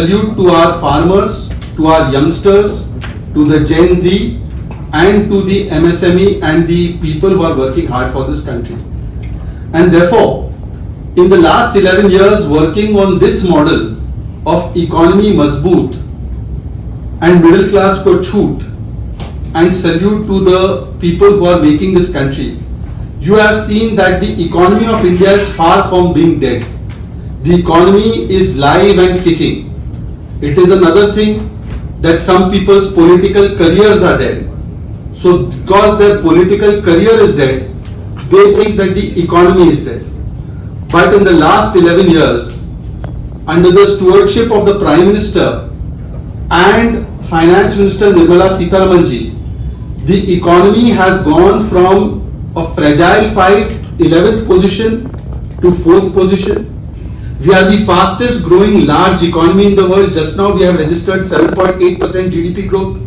Salute to our farmers, to our youngsters, to the Gen Z, and to the MSME and the people who are working hard for this country. And therefore, in the last 11 years, working on this model of economy mazboot and middle class ko chhoot, and salute to the people who are making this country, you have seen that the economy of India is far from being dead. The economy is live and kicking. It is another thing that some people's political careers are dead. So because their political career is dead, they think that the economy is dead. But in the last 11 years, under the stewardship of the Prime Minister and Finance Minister Nirmala Sitharaman ji, the economy has gone from a fragile 11th position to 4th position. We are the fastest growing large economy in the world. Just now we have registered 7.8% GDP growth.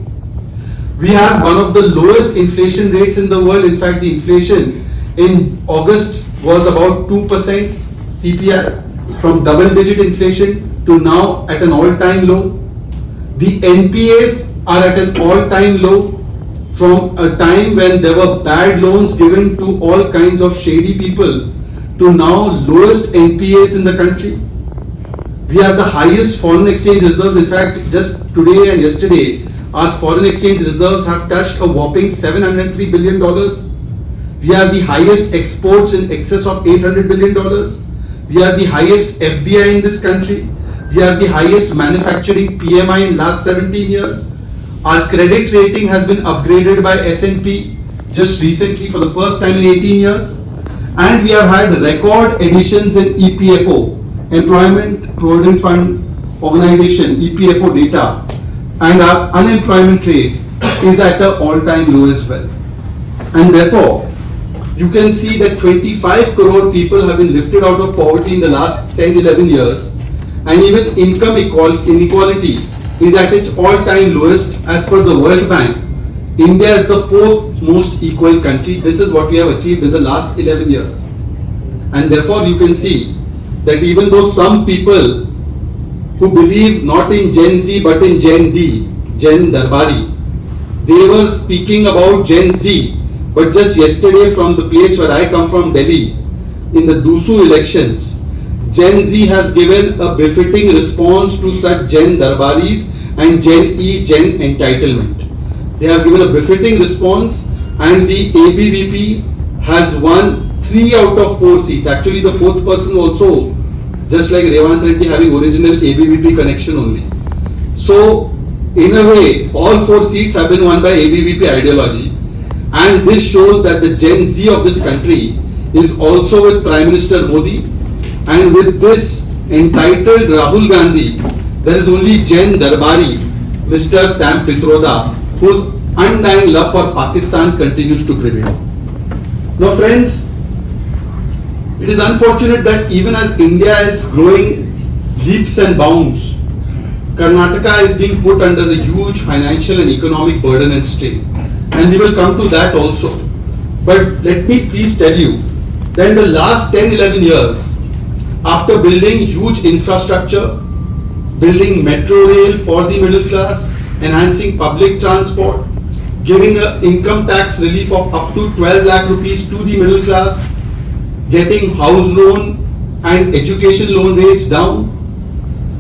We have one of the lowest inflation rates in the world. In fact, the inflation in August was about 2% CPI, from double-digit inflation to now at an all-time low. The NPAs are at an all-time low, from a time when there were bad loans given to all kinds of shady people to now lowest NPAs in the country. We have the highest foreign exchange reserves. In fact, just today and yesterday, our foreign exchange reserves have touched a whopping $703 billion. We have the highest exports in excess of $800 billion. We have the highest FDI in this country. We have the highest manufacturing PMI in last 17 years. Our credit rating has been upgraded by S&P just recently for the first time in 18 years. And we have had record additions in EPFO, Employment Provident Fund Organization, EPFO data. And our unemployment rate is at an all-time low as well. And therefore, you can see that 25 crore people have been lifted out of poverty in the last 10-11 years. And even income inequality is at its all-time lowest as per the World Bank. India is the fourth most equal country. This is what we have achieved in the last 11 years. And therefore you can see that even though some people who believe not in Gen Z but in Gen D, Gen Darbari, they were speaking about Gen Z. But just yesterday from the place where I come from, Delhi, in the Dusu elections, Gen Z has given a befitting response to such Gen Darbaris and Gen E, Gen entitlement. They have given a befitting response, and the ABVP has won 3 out of 4 seats. Actually, the 4th person also, just like Revant Reddy, having original ABVP connection only. So, in a way, all 4 seats have been won by ABVP ideology, and this shows that the Gen Z of this country is also with Prime Minister Modi, and with this entitled Rahul Gandhi, there is only Gen Darbari, Mr. Sam Pitroda, whose undying love for Pakistan continues to prevail. Now friends, it is unfortunate that even as India is growing leaps and bounds, Karnataka is being put under the huge financial and economic burden and strain. And we will come to that also. But let me please tell you that in the last 10-11 years, after building huge infrastructure, building metro rail for the middle class, enhancing public transport, giving an income tax relief of up to 12 lakh rupees to the middle class, getting house loan and education loan rates down,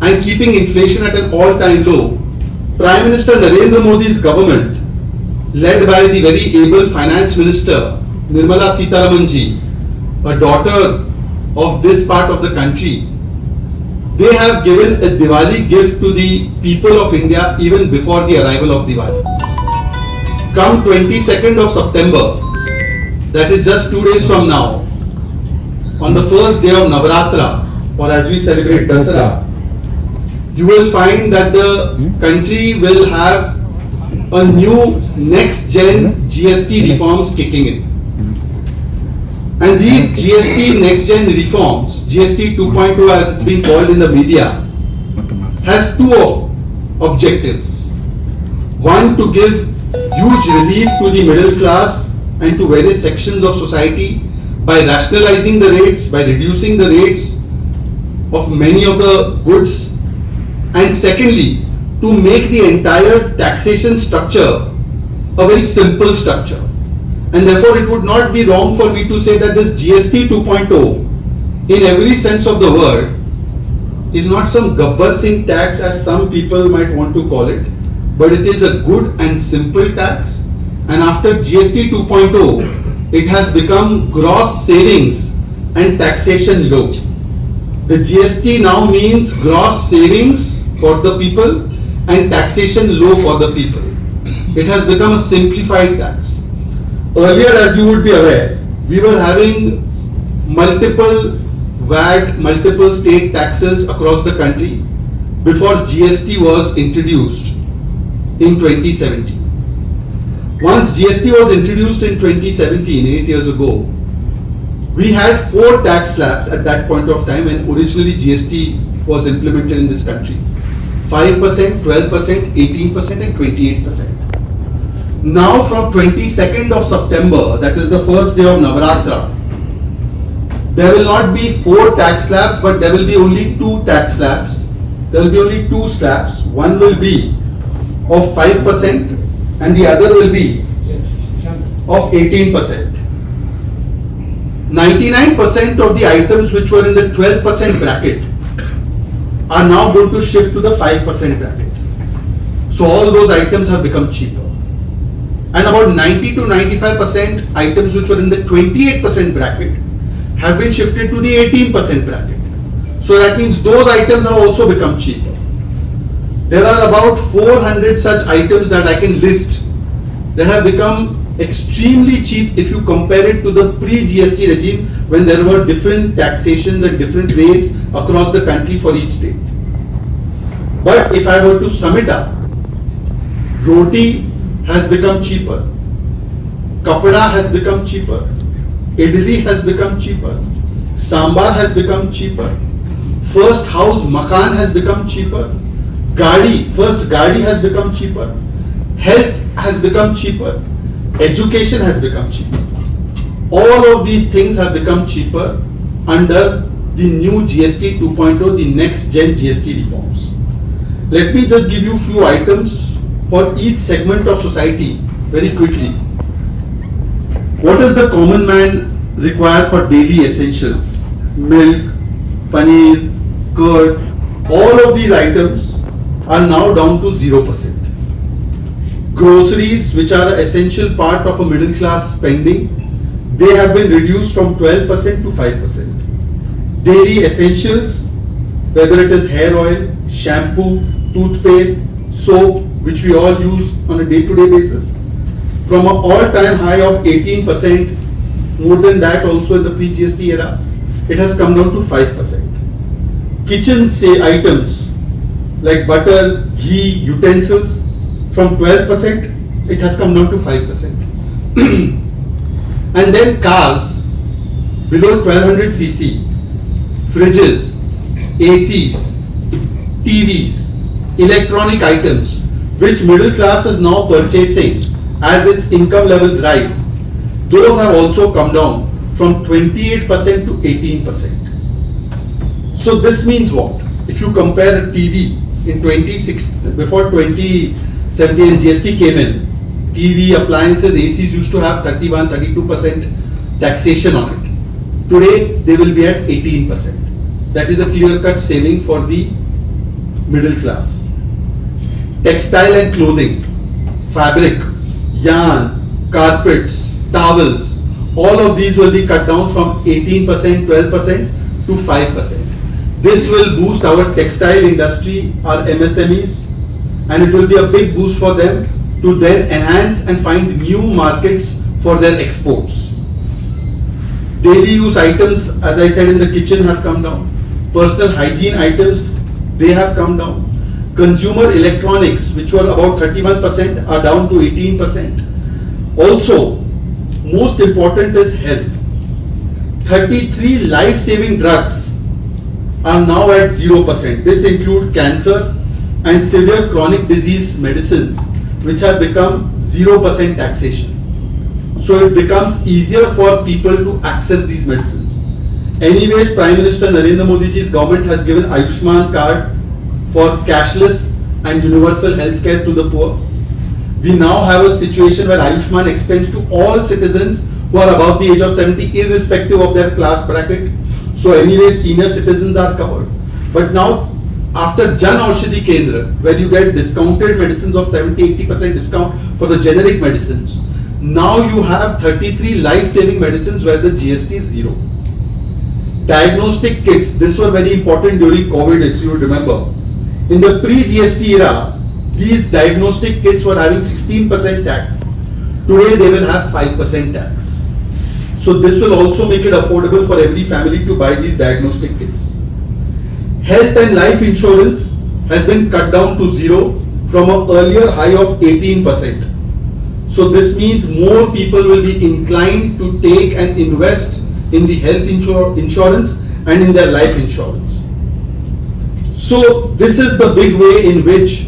and keeping inflation at an all-time low, Prime Minister Narendra Modi's government, led by the very able Finance Minister Nirmala Sitharaman ji, a daughter of this part of the country, they have given a Diwali gift to the people of India even before the arrival of Diwali. Come 22nd of September, that is just 2 days from now, on the first day of Navratra, or as we celebrate Dasara, you will find that the country will have a new next-gen GST reforms kicking in. And these GST next-gen reforms, GST 2.2 as it's being called in the media, has 2 objectives. One, to give huge relief to the middle class and to various sections of society by rationalizing the rates, by reducing the rates of many of the goods And secondly, to make the entire taxation structure a very simple structure. And therefore it would not be wrong for me to say that this GST 2.0 in every sense of the word is not some Gabbar Singh tax as some people might want to call it, but it is a good and simple tax. And after GST 2.0, it has become gross savings and taxation low. The GST now means gross savings for the people and taxation low for the people. It has become a simplified tax. Earlier, as you would be aware, we were having multiple VAT, multiple state taxes across the country before GST was introduced in 2017. Once GST was introduced in 2017, 8 years ago, we had 4 tax slabs at that point of time when originally GST was implemented in this country. 5%, 12%, 18% and 28%. Now from 22nd of September, that is the first day of Navratra, there will not be 4 tax slabs, but there will be only 2 tax slabs. There will be only 2 slabs. One will be of 5% and the other will be of 18%. 99% of the items which were in the 12% bracket are now going to shift to the 5% bracket. So all those items have become cheaper. And about 90 to 95% items which were in the 28% bracket have been shifted to the 18% bracket. So that means those items have also become cheaper. There are about 400 such items that I can list that have become extremely cheap if you compare it to the pre-GST regime when there were different taxations and different rates across the country for each state. But if I were to sum it up, roti has become cheaper, kapada has become cheaper, idli has become cheaper, sambar has become cheaper, first house makan has become cheaper, first gadi has become cheaper, health has become cheaper, education has become cheaper. All of these things have become cheaper under the new GST 2.0, the next gen GST reforms. Let me just give you a few items for each segment of society very quickly. What does the common man require for daily essentials? Milk, paneer, curd, all of these items are now down to 0%. Groceries, which are an essential part of a middle class spending, they have been reduced from 12% to 5%. Daily essentials, whether it is hair oil, shampoo, toothpaste, soap, which we all use on a day-to-day basis, from an all-time high of 18%, more than that also in the pre-GST era, it has come down to 5%. Kitchen items like butter, ghee, utensils, from 12%, it has come down to 5%. And then cars below 1200cc, fridges, ACs, TVs, electronic items, which middle class is now purchasing as its income levels rise, those have also come down from 28% to 18%. So this means what? If you compare a TV in 2016, before 2017 GST came in, TV, appliances, ACs used to have 31-32% taxation on it. Today they will be at 18%. That is a clear-cut saving for the middle class. Textile and clothing, fabric, yarn, carpets, towels, all of these will be cut down from 18%, 12% to 5%. This will boost our textile industry, our MSMEs, and it will be a big boost for them to then enhance and find new markets for their exports. Daily use items, as I said, in the kitchen have come down. Personal hygiene items, they have come down. Consumer electronics, which were about 31%, are down to 18%. Also, most important is health. 33 life-saving drugs are now at 0%. This includes cancer and severe chronic disease medicines, which have become 0% taxation. So it becomes easier for people to access these medicines. Anyways, Prime Minister Narendra Modi ji's government has given Ayushman card for cashless and universal health care to the poor. We now have a situation where Ayushman extends to all citizens who are above the age of 70, irrespective of their class bracket. So anyway, senior citizens are covered. But now, after Jan Aushadhi Kendra, where you get discounted medicines of 70-80% discount for the generic medicines, now you have 33 life-saving medicines where the GST is zero. Diagnostic kits, this were very important during COVID, as you would remember. In the pre-GST era, these diagnostic kits were having 16% tax. Today they will have 5% tax. So this will also make it affordable for every family to buy these diagnostic kits. Health and life insurance has been cut down to zero from an earlier high of 18%. So this means more people will be inclined to take and invest in the health insurance and in their life insurance. So this is the big way in which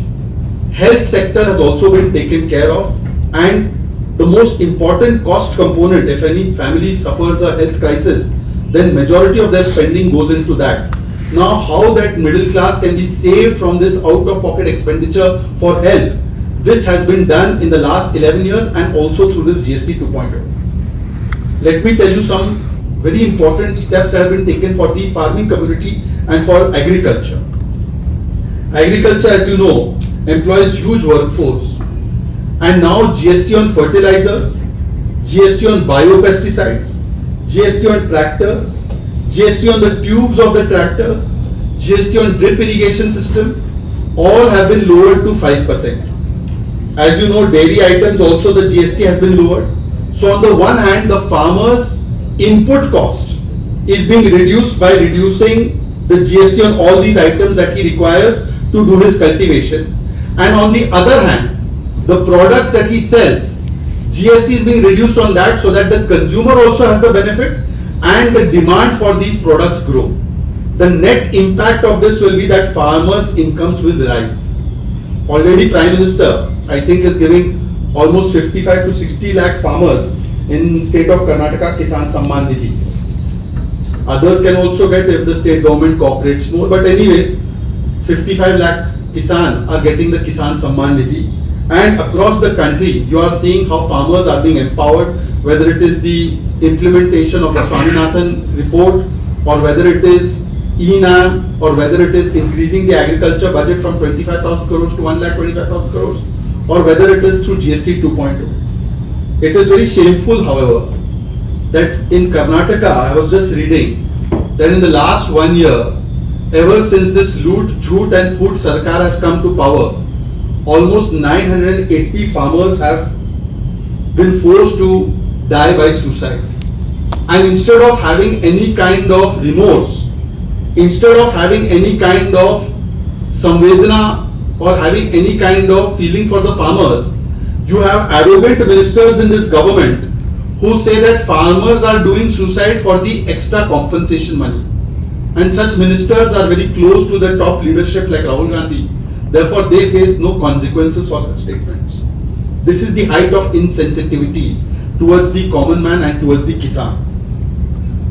health sector has also been taken care of, and the most important cost component, if any family suffers a health crisis, then majority of their spending goes into that. Now how that middle class can be saved from this out-of-pocket expenditure for health, this has been done in the last 11 years and also through this GST 2.0. Let me tell you some very important steps that have been taken for the farming community and for agriculture. Agriculture, as you know, employs huge workforce, and now GST on fertilizers, GST on biopesticides, GST on tractors, GST on the tubes of the tractors, GST on drip irrigation system, all have been lowered to 5%. As you know, dairy items also the GST has been lowered. So on the one hand, the farmer's input cost is being reduced by reducing the GST on all these items that he requires to do his cultivation. And on the other hand, the products that he sells, GST is being reduced on that so that the consumer also has the benefit and the demand for these products grow. The net impact of this will be that farmers' incomes will rise. Already Prime Minister, I think, is giving almost 55 to 60 lakh farmers in state of Karnataka Kisan Samman Nidhi. Others can also get if the state government cooperates more, but anyways, 55 lakh Kisan are getting the Kisan Samman Nidhi, and across the country you are seeing how farmers are being empowered, whether it is the implementation of the Swaminathan report, or whether it is ENAM, or whether it is increasing the agriculture budget from 25,000 crores to 1,25,000 crores, or whether it is through GST 2.0. It is very shameful, however, that in Karnataka, I was just reading that in the last 1 year, ever since this loot, jhoot and phoot Sarkar has come to power, almost 980 farmers have been forced to die by suicide. And instead of having any kind of remorse, instead of having any kind of samvedana or having any kind of feeling for the farmers, you have arrogant ministers in this government who say that farmers are doing suicide for the extra compensation money. And such ministers are very close to the top leadership like Rahul Gandhi. Therefore, they face no consequences for such statements. This is the height of insensitivity towards the common man and towards the Kisan.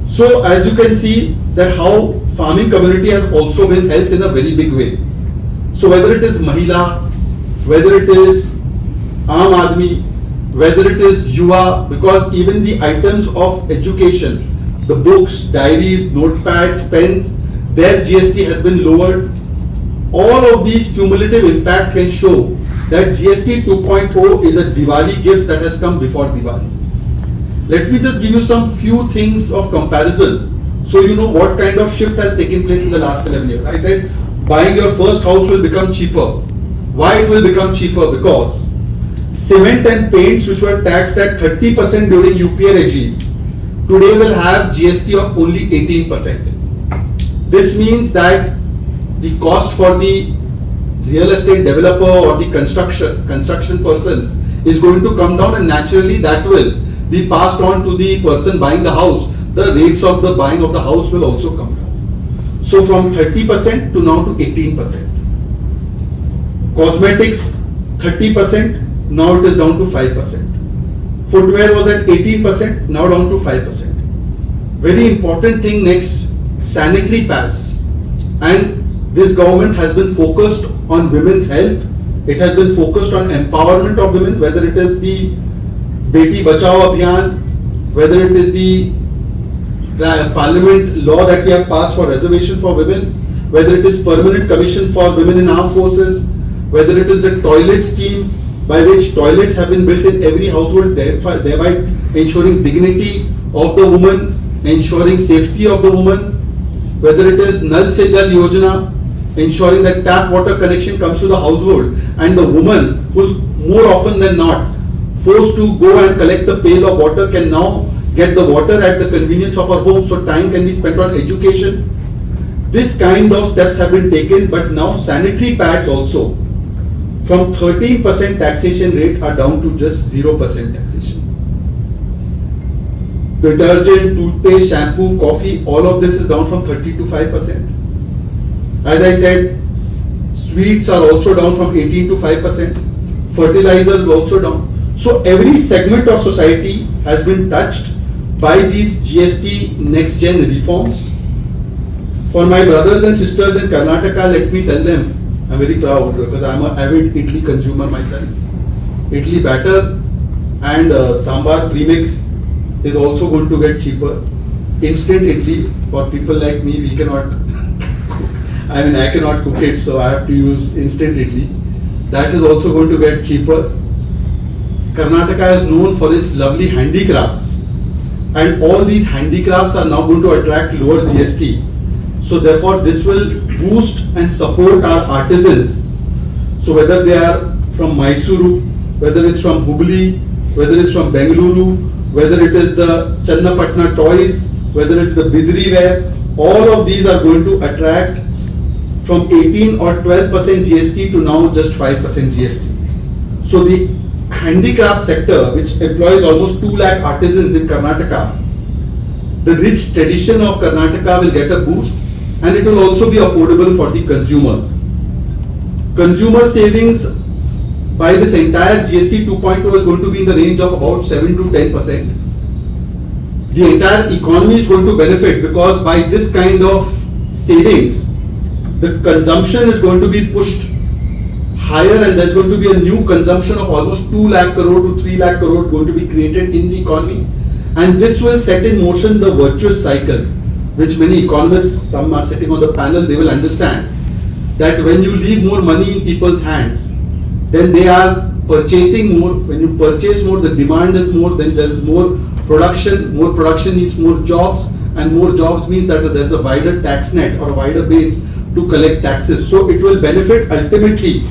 So, as you can see that how farming community has also been helped in a very big way. So, whether it is Mahila, whether it is Aam Aadmi, whether it is Yuva, because even the items of education, the books, diaries, notepads, pens, their GST has been lowered. All of these cumulative impact can show that GST 2.0 is a Diwali gift that has come before Diwali. Let me just give you some few things of comparison so you know what kind of shift has taken place in the last 11 years. I said buying your first house will become cheaper. Why it will become cheaper? Because cement and paints, which were taxed at 30% during UPA regime, today will have GST of only 18%. This means that the cost for the real estate developer or the construction person is going to come down, and naturally that will be passed on to the person buying the house. The rates of the buying of the house will also come down. So from 30% to now to 18%. Cosmetics 30%, now it is down to 5%. Footwear was at 18%, now down to 5%. Very important thing next, sanitary pads and This government has been focused on women's health. It has been focused on empowerment of women, whether it is the Beti Bachao Abhiyan, whether it is the parliament law that we have passed for reservation for women, whether it is permanent commission for women in armed forces, whether it is the toilet scheme by which toilets have been built in every household, thereby ensuring dignity of the woman, ensuring safety of the woman, whether it is Nal Se Jal Yojana, ensuring that tap water connection comes to the household, and the woman who's more often than not forced to go and collect the pail of water can now get the water at the convenience of her home, so time can be spent on education. This kind of steps have been taken, but now sanitary pads also from 13% taxation rate are down to just 0% taxation. Detergent, toothpaste, shampoo, coffee, all of this is down from 30 to 5%. As I said, sweets are also down from 18 to 5%. Fertilizers also down. So every segment of society has been touched by these GST next gen reforms. For my brothers and sisters in Karnataka, let me tell them, I'm very proud because I'm an avid idli consumer myself. Idli batter and sambar premix is also going to get cheaper. Instant idli, for people like me, we cannot I cannot cook it, so I have to use instant idli. That is also going to get cheaper. Karnataka is known for its lovely handicrafts, and all these handicrafts are now going to attract lower GST. So therefore this will boost and support our artisans. So whether they are from Mysuru, whether it's from Hubli, whether it's from Bengaluru, whether it is the Channapatna toys, whether it's the Bidri ware, all of these are going to attract from 18 or 12% GST to now just 5% GST. So the handicraft sector, which employs almost 2 lakh artisans in Karnataka, the rich tradition of Karnataka will get a boost, and it will also be affordable for the consumers. Consumer savings by this entire GST 2.0 is going to be in the range of about 7 to 10%. The entire economy is going to benefit because by this kind of savings, the consumption is going to be pushed higher, and there's going to be a new consumption of almost 2 lakh crore to 3 lakh crore going to be created in the economy. And this will set in motion the virtuous cycle, which many economists, some are sitting on the panel, they will understand that when you leave more money in people's hands, then they are purchasing more. When you purchase more, the demand is more, then there is more production needs more jobs, and more jobs means that there is a wider tax net or a wider base to collect taxes. So it will benefit ultimately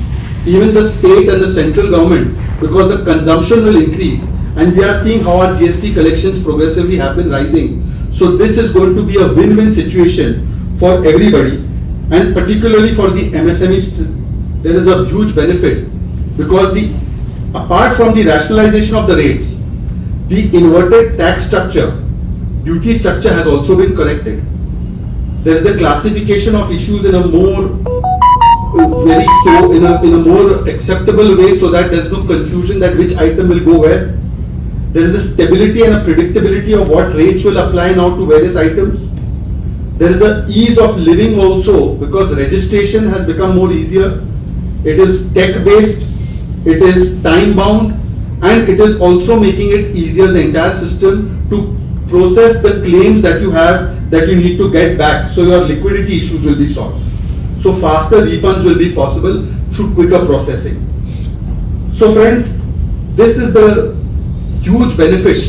even the state and the central government because the consumption will increase, and we are seeing how our GST collections progressively have been rising. So this is going to be a win-win situation for everybody, and particularly for the MSMEs there is a huge benefit because apart from the rationalization of the rates, the inverted tax structure, duty structure has also been corrected. There is a classification of issues in a more in a more acceptable way, so that there is no confusion that which item will go where. There is a stability and a predictability of what rates will apply now to various items. There is a ease of living also because registration has become more easier. It is tech based, it is time bound, and it is also making it easier, the entire system, to process the claims that you have that you need to get back, so your liquidity issues will be solved. So faster refunds will be possible through quicker processing. So friends, this is the huge benefit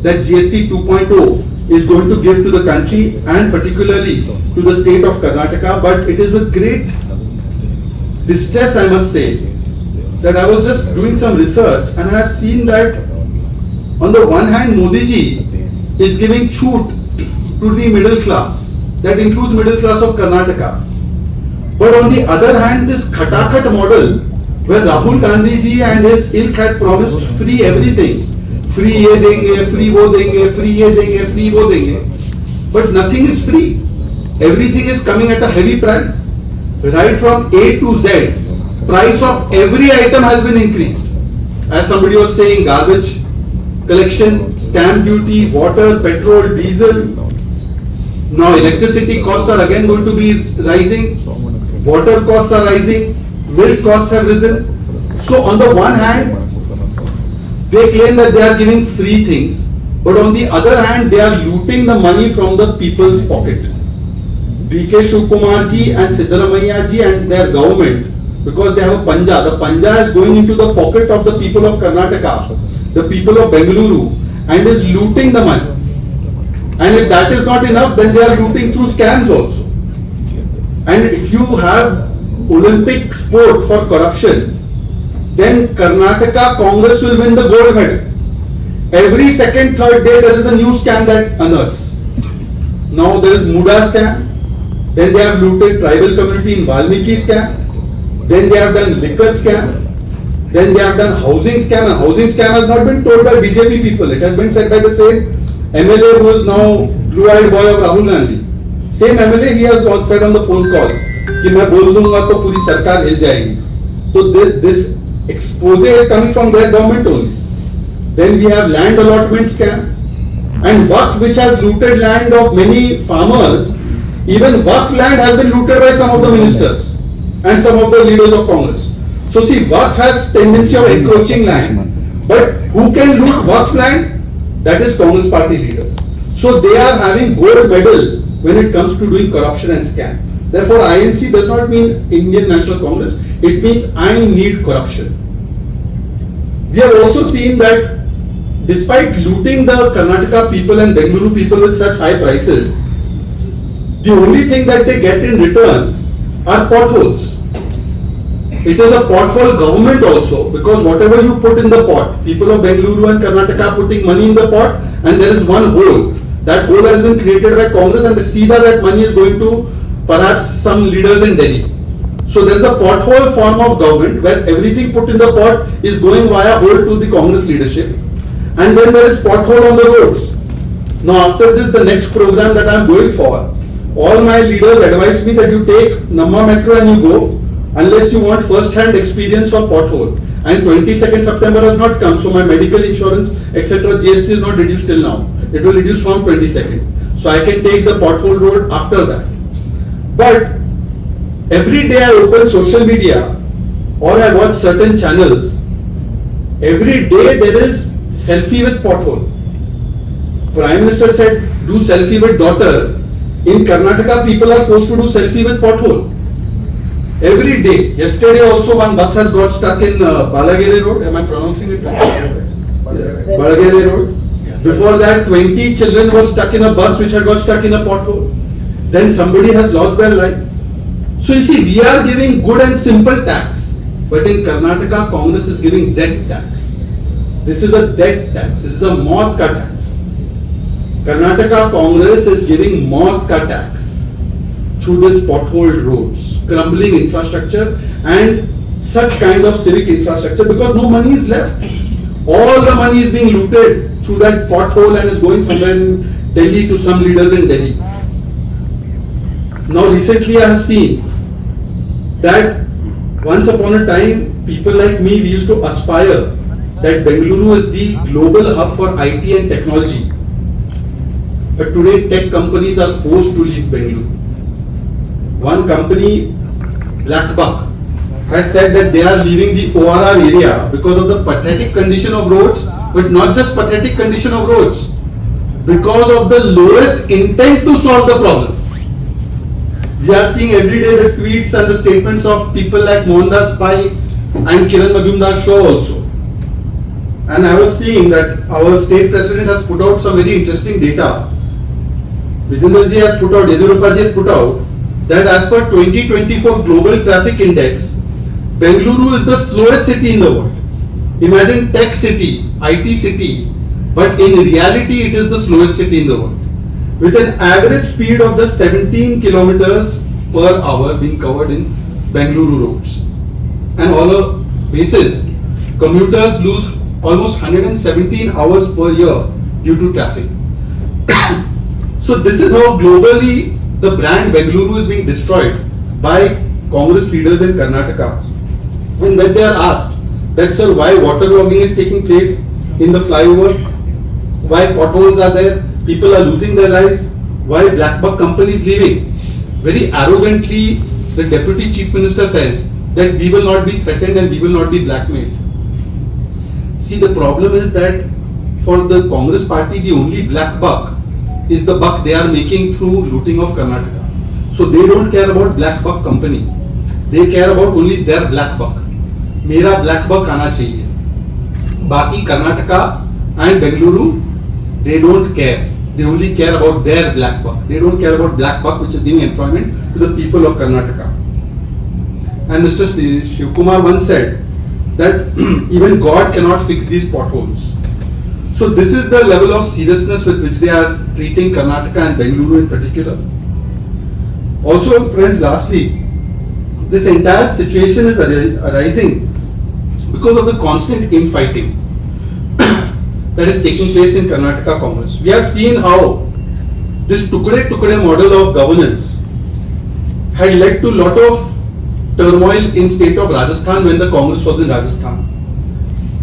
that GST 2.0 is going to give to the country and particularly to the state of Karnataka. But it is with great distress, I must say, that I was just doing some research and I have seen that on the one hand Modi ji is giving choot to the middle class, that includes middle class of Karnataka. But on the other hand, this Khatakat model where Rahul Gandhi ji and his ilk had promised free everything, free ye denge, free wo denge, free ye denge, free wo denge, but nothing is free. Everything is coming at a heavy price. Right from A to Z, price of every item has been increased. As somebody was saying, garbage collection, stamp duty, water, petrol, diesel. Now electricity costs are again going to be rising. water costs are rising, milk costs have risen. So on the one hand, they claim that they are giving free things, but on the other hand, they are looting the money from the people's pocket. DK Shivkumar ji and Siddaramaiah ji and their government, because they have a panja, the panja is going into the pocket of the people of Karnataka, the people of Bengaluru, and is looting the money. And if that is not enough, then they are looting through scams also. And if you have Olympic sport for corruption, then Karnataka Congress will win the gold medal. Every second, third day there is a new scam that unearths. Now there is Muda scam, then they have looted tribal community in Valmiki scam, then they have done liquor scam, then they have done housing scam, and housing scam has not been told by BJP people, it has been said by the same MLA who is now blue-eyed boy of Rahul Gandhi. Same MLA, he has said on the phone call कि मैं बोल दूंगा तो पूरी सरकार हिल जाएगी. So this expose is coming from their government only. Then we have land allotment scam, and Waqf, which has looted land of many farmers. Even Waqf land has been looted by some of the ministers and some of the leaders of Congress. So see, Waqf has tendency of encroaching land, but who can loot Waqf land? That is Congress party leaders. So they are having gold medal when it comes to doing corruption and scam. Therefore, INC does not mean Indian National Congress. It means I need corruption. We have also seen that despite looting the Karnataka people and Bengaluru people with such high prices, the only thing that they get in return are potholes. It is a pothole government also, because whatever you put in the pot, people of Bengaluru and Karnataka are putting money in the pot, and there is one hole. That hole has been created by Congress, and they see that money is going to perhaps some leaders in Delhi. So there is a pothole form of government where everything put in the pot is going via hole to the Congress leadership. And then there is pothole on the roads. Now after this, the next program that I am going for, all my leaders advise me that you take Namma Metro and you go, unless you want first-hand experience of pothole. And 22nd September has not come, so my medical insurance, etc. GST is not reduced till now. It will reduce from 22nd. So I can take the pothole road after that. But every day I open social media or I watch certain channels, every day there is selfie with pothole. Prime Minister said, do selfie with daughter. In Karnataka, people are forced to do selfie with pothole. Every day. Yesterday also one bus has got stuck in Balagere Road. Am I pronouncing it right? Balagere Road. Before that, 20 children were stuck in a bus which had got stuck in a pothole. Then somebody has lost their life. So you see, we are giving good and simple tax. But in Karnataka, Congress is giving death tax. This is a death tax. This is a maut ka tax. Karnataka Congress is giving maut ka tax through this potholed roads, crumbling infrastructure and such kind of civic infrastructure, because no money is left. All the money is being looted through that pothole and is going somewhere in Delhi to some leaders in Delhi. Now recently I have seen that once upon a time, people like me, we used to aspire that Bengaluru is the global hub for IT and technology. But today tech companies are forced to leave Bengaluru. One company, Blackbuck, has said that they are leaving the ORR area because of the pathetic condition of roads, but not just pathetic condition of roads, because of the lowest intent to solve the problem. We are seeing every day the tweets and the statements of people like Mohandas Pai and Kiran Majumdar-Shaw also. And I was seeing that our state president has put out some very interesting data. Vijendraji has put out, Yediyurappa ji has put out, that as per 2024 Global Traffic Index, Bengaluru is the slowest city in the world. Imagine tech city, IT city, but in reality it is the slowest city in the world, with an average speed of just 17 kilometers per hour being covered in Bengaluru roads. And on a basis, commuters lose almost 117 hours per year due to traffic. So this is how globally the brand Bengaluru is being destroyed by Congress leaders in Karnataka. And when they are asked that, sir, why waterlogging is taking place in the flyover, why potholes are there, people are losing their lives, why Blackbuck company is leaving, very arrogantly the Deputy Chief Minister says that we will not be threatened and we will not be blackmailed. See, the problem is that for the Congress party, the only black buck is the buck they are making through looting of Karnataka. So they don't care about black buck company. They care about only their black buck. मेरा black buck आना चाहिए. बाकी Karnataka and Bengaluru, they don't care. They only care about their black buck. They don't care about black buck which is giving employment to the people of Karnataka. And Mr. Shivkumar once said that even God cannot fix these potholes. So this is the level of seriousness with which they are treating Karnataka and Bengaluru in particular. Also, friends, lastly, this entire situation is arising because of the constant infighting that is taking place in Karnataka Congress. We have seen how this tukade model of governance had led to a lot of turmoil in state of Rajasthan when the Congress was in Rajasthan.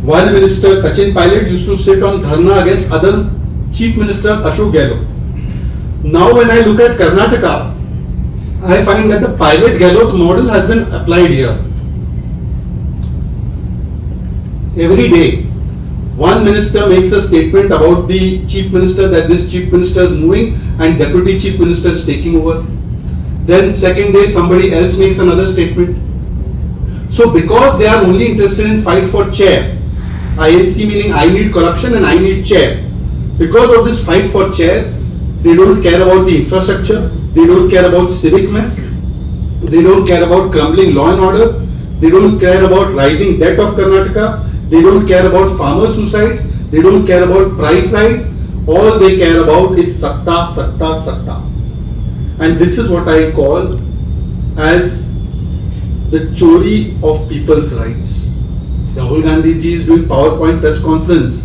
One minister, Sachin Pilot, used to sit on dharna against other Chief Minister Ashok Gehlot. Now when I look at Karnataka, I find that the Pilot-Gehlot model has been applied here. Every day, one minister makes a statement about the chief minister that this chief minister is moving and deputy chief minister is taking over. Then second day somebody else makes another statement. So because they are only interested in fight for chair, INC meaning I need corruption and I need chair. Because of this fight for chair, they don't care about the infrastructure, they don't care about civic mess, they don't care about crumbling law and order, they don't care about rising debt of Karnataka, they don't care about farmer suicides, they don't care about price rise, all they care about is sakta, sakta, sakta. And this is what I call as the chori of people's rights. Rahul Gandhi ji is doing PowerPoint press conference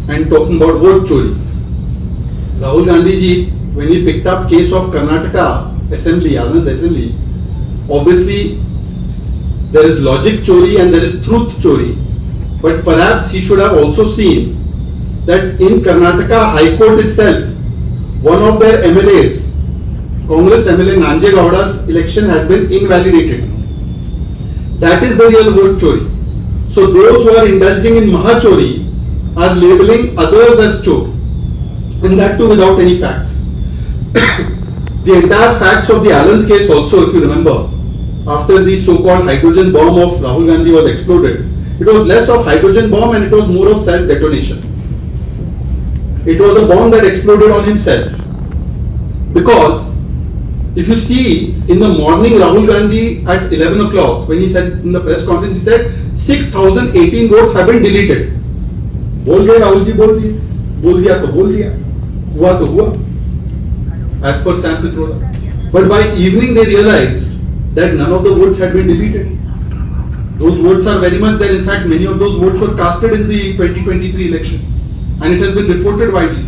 and talking about vote chori. Rahul Gandhi ji, when he picked up case of Karnataka Assembly, Anand Assembly, obviously there is logic chori and there is truth chori. But perhaps he should have also seen that in Karnataka High Court itself, one of their MLAs, Congress MLA Nanjegowda's election has been invalidated. That is the real vote chori. So those who are indulging in Mahachori are labeling others as chor, and that too without any facts. The entire facts of the Anand case also, if you remember, after the so-called hydrogen bomb of Rahul Gandhi was exploded, it was less of hydrogen bomb and it was more of self-detonation. It was a bomb that exploded on himself. Because if you see in the morning Rahul Gandhi at 11 o'clock, when he said in the press conference, he said 6,018 votes have been deleted. बोल गए राहुल जी, बोल दिया तो बोल दिया, हुआ तो हुआ, as per Sam Pitroda. But by evening they realized that none of the votes had been deleted. Those votes are very much there. In fact, many of those votes were casted in the 2023 election. And it has been reported widely.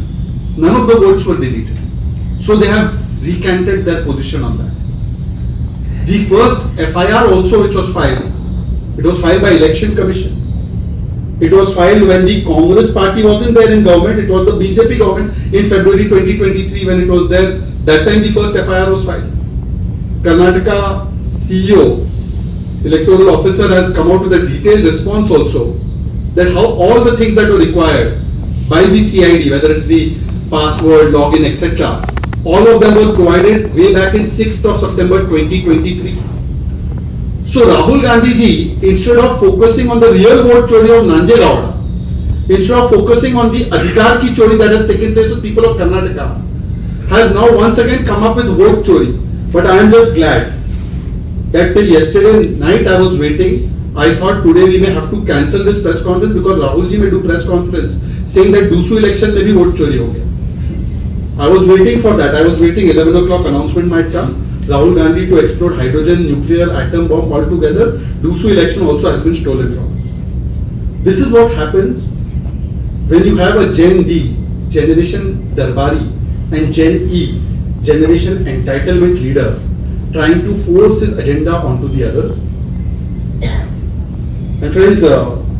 None of the votes were deleted. So they have recanted their position on that. The first FIR also which was filed, it was filed by Election Commission. It was filed when the Congress party wasn't there in government. It was the BJP government in February 2023 when it was there. That time the first FIR was filed. Karnataka CEO, electoral officer, has come out with a detailed response also that how all the things that were required by the CID, whether it's the password, login, etc., all of them were provided way back in 6th of September 2023. So Rahul Gandhi ji, instead of focusing on the real vote chori of Nanjegowda, instead of focusing on the Adhikar ki chori that has taken place with people of Karnataka, has now once again come up with vote chori. But I am just glad that till yesterday night I was waiting. I thought today we may have to cancel this press conference because Rahul ji may do press conference saying that Dusu election may be vote chori ho gaya. I was waiting for that. I was waiting 11 o'clock announcement might come. Rahul Gandhi to explode hydrogen, nuclear, atom bomb altogether. Dusu election also has been stolen from us. This is what happens when you have a Gen D, Generation Darbari, and Gen E, Generation Entitlement leader trying to force his agenda onto the others. And friends,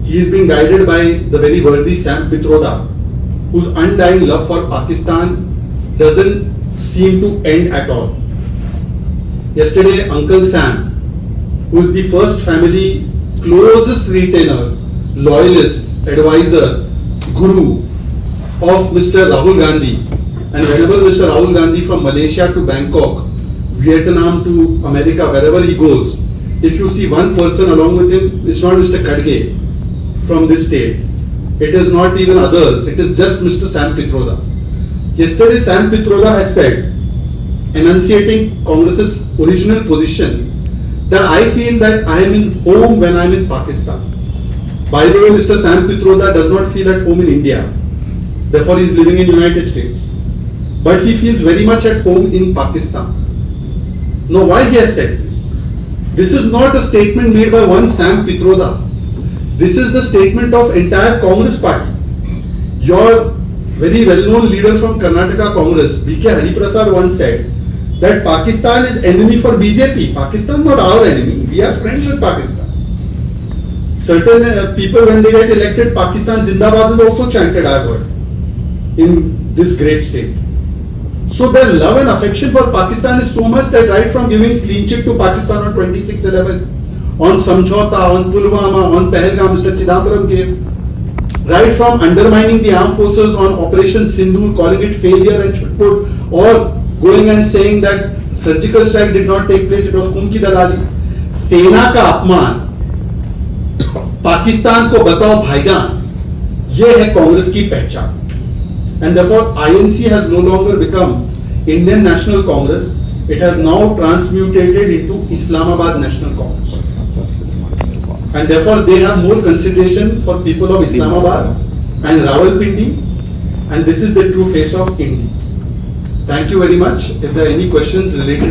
he is being guided by the very worthy Sam Pitroda, whose undying love for Pakistan doesn't seem to end at all. Yesterday, Uncle Sam, who is the first family closest retainer, loyalist, advisor, guru of Mr. Rahul Gandhi, and whenever Mr. Rahul Gandhi from Malaysia to Bangkok, Vietnam to America, wherever he goes, if you see one person along with him, it's not Mr. Khadge from this state. It is not even others. It is just Mr. Sam Pitroda. Yesterday, Sam Pitroda has said, enunciating Congress's original position, that I feel that I am in home when I am in Pakistan. By the way, Mr. Sam Pitroda does not feel at home in India. Therefore, he is living in United States. But he feels very much at home in Pakistan. Now, why he has said this? This is not a statement made by one Sam Pitroda. This is the statement of entire Congress party. Your very well-known leader from Karnataka Congress, B.K. Hariprasad, once said that Pakistan is enemy for BJP. Pakistan not our enemy. We are friends with Pakistan. Certain people, when they get elected, Pakistan Zindabad is also chanted, I have heard, in this great state. So their love and affection for Pakistan is so much that right from giving clean chit to Pakistan on 26/11, on Chowta, on Pulwama, on Pahalgam, Mr. Chidambaram gave, right from undermining the armed forces on Operation Sindoor, calling it failure and chutput, or going and saying that surgical strike did not take place, it was kum ki dalali. सेना का अपमान, पाकिस्तान को बताओ भाईजान, ये है कांग्रेस की पहचान. And therefore, INC has no longer become Indian National Congress. It has now transmutated into Islamabad National Congress. And therefore, they have more consideration for people of Islamabad and Rawalpindi. And this is the true face of India. Thank you very much. If there are any questions related